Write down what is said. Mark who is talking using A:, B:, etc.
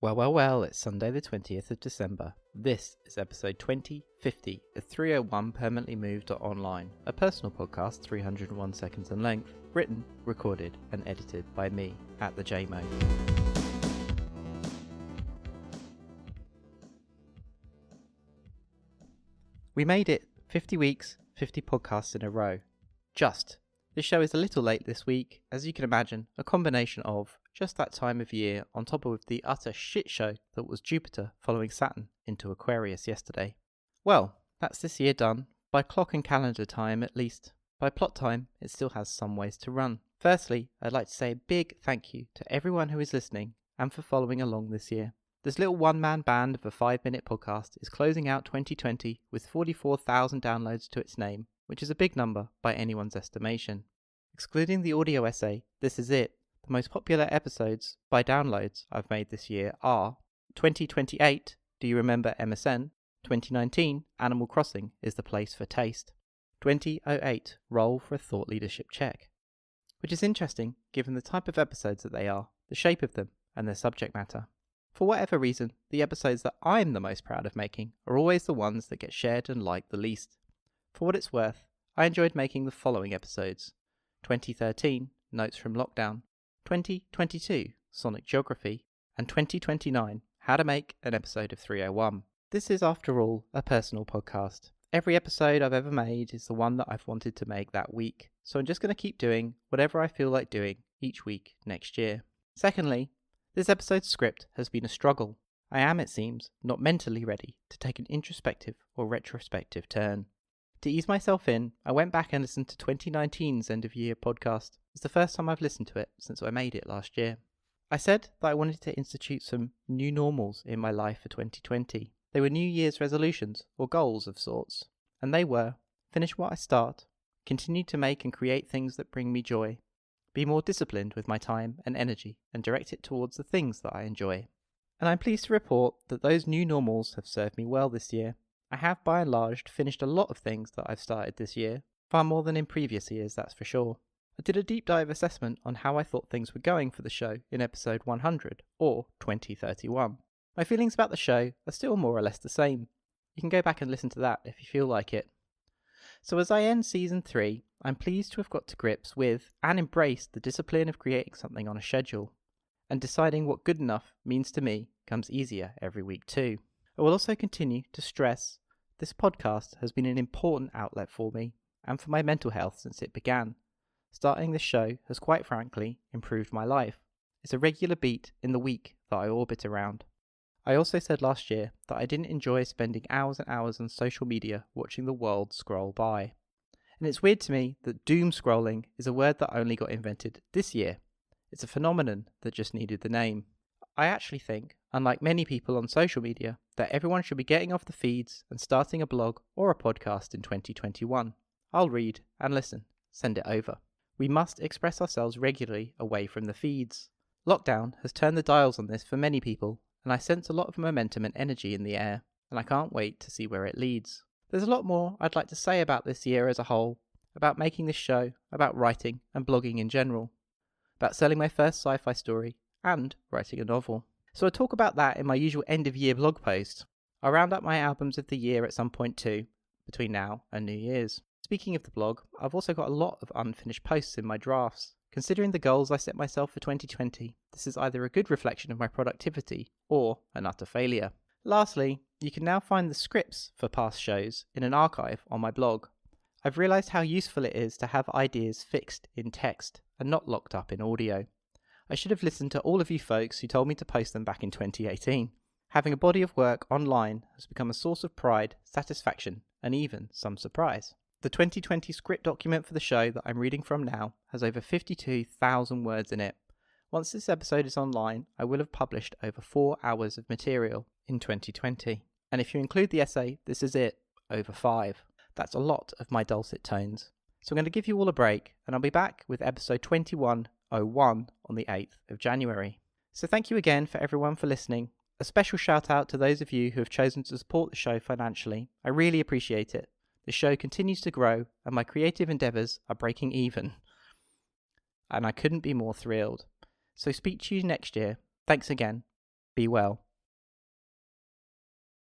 A: Well, it's Sunday the 20th of December. This is episode 2050 of 301 Permanently Moved to Online, a personal podcast 301 seconds in length, written, recorded and edited by me, at the JMO. We made it 50 weeks, 50 podcasts in a row. This show is a little late this week, as you can imagine, a combination of just that time of year on top of the utter shit show that was Jupiter following Saturn into Aquarius yesterday. Well, that's this year done, by clock and calendar time at least. By plot time, it still has some ways to run. Firstly, I'd like to say a big thank you to everyone who is listening and for following along this year. This little one-man band of a 5-minute podcast is closing out 2020 with 44,000 downloads to its name, which is a big number by anyone's estimation. Excluding the audio essay, This Is It, the most popular episodes by downloads I've made this year are 2028, Do You Remember MSN? 2019, Animal Crossing is the Place for Taste. 2008, Roll for a Thought Leadership Check. Which is interesting given the type of episodes that they are, the shape of them, and their subject matter. For whatever reason, the episodes that I'm the most proud of making are always the ones that get shared and liked the least. For what it's worth, I enjoyed making the following episodes: 2013, Notes from Lockdown, 2022, Sonic Geography, and 2029, How to Make an Episode of 301. This is, after all, a personal podcast. Every episode I've ever made is the one that I've wanted to make that week, so I'm just going to keep doing whatever I feel like doing each week next year. Secondly, this episode's script has been a struggle. I am, it seems, not mentally ready to take an introspective or retrospective turn. To ease myself in, I went back and listened to 2019's end of year podcast. It's the first time I've listened to it since I made it last year. I said that I wanted to institute some new normals in my life for 2020. They were New Year's resolutions or goals of sorts. And they were: finish what I start, continue to make and create things that bring me joy, be more disciplined with my time and energy and direct it towards the things that I enjoy. And I'm pleased to report that those new normals have served me well this year. I have by and large finished a lot of things that I've started this year, far more than in previous years, that's for sure. I did a deep dive assessment on how I thought things were going for the show in episode 100, or 2031. My feelings about the show are still more or less the same. You can go back and listen to that if you feel like it. So as I end season 3, I'm pleased to have got to grips with and embraced the discipline of creating something on a schedule. And deciding what good enough means to me comes easier every week too. I will also continue to stress this podcast has been an important outlet for me and for my mental health since it began. Starting this show has quite frankly improved my life. It's a regular beat in the week that I orbit around. I also said last year that I didn't enjoy spending hours and hours on social media watching the world scroll by. And it's weird to me that doom scrolling is a word that only got invented this year. It's a phenomenon that just needed the name. I actually think, unlike many people on social media, that everyone should be getting off the feeds and starting a blog or a podcast in 2021. I'll read and listen. Send it over. We must express ourselves regularly away from the feeds. Lockdown has turned the dials on this for many people, and I sense a lot of momentum and energy in the air, and I can't wait to see where it leads. There's a lot more I'd like to say about this year as a whole, about making this show, about writing and blogging in general, about selling my first sci-fi story, and writing a novel. So I'll talk about that in my usual end-of-year blog post. I'll round up my albums of the year at some point too, between now and New Year's. Speaking of the blog, I've also got a lot of unfinished posts in my drafts. Considering the goals I set myself for 2020, this is either a good reflection of my productivity or an utter failure. Lastly, you can now find the scripts for past shows in an archive on my blog. I've realised how useful it is to have ideas fixed in text and not locked up in audio. I should have listened to all of you folks who told me to post them back in 2018. Having a body of work online has become a source of pride, satisfaction, and even some surprise. The 2020 script document for the show that I'm reading from now has over 52,000 words in it. Once this episode is online, I will have published over 4 hours of material in 2020. And if you include the essay, This Is It, over 5. That's a lot of my dulcet tones. So I'm going to give you all a break, and I'll be back with episode 2101 on the 8th of January. So thank you again for everyone for listening. A special shout out to those of you who have chosen to support the show financially. I really appreciate it. The show continues to grow and my creative endeavours are breaking even. And I couldn't be more thrilled. So speak to you next year. Thanks again. Be well.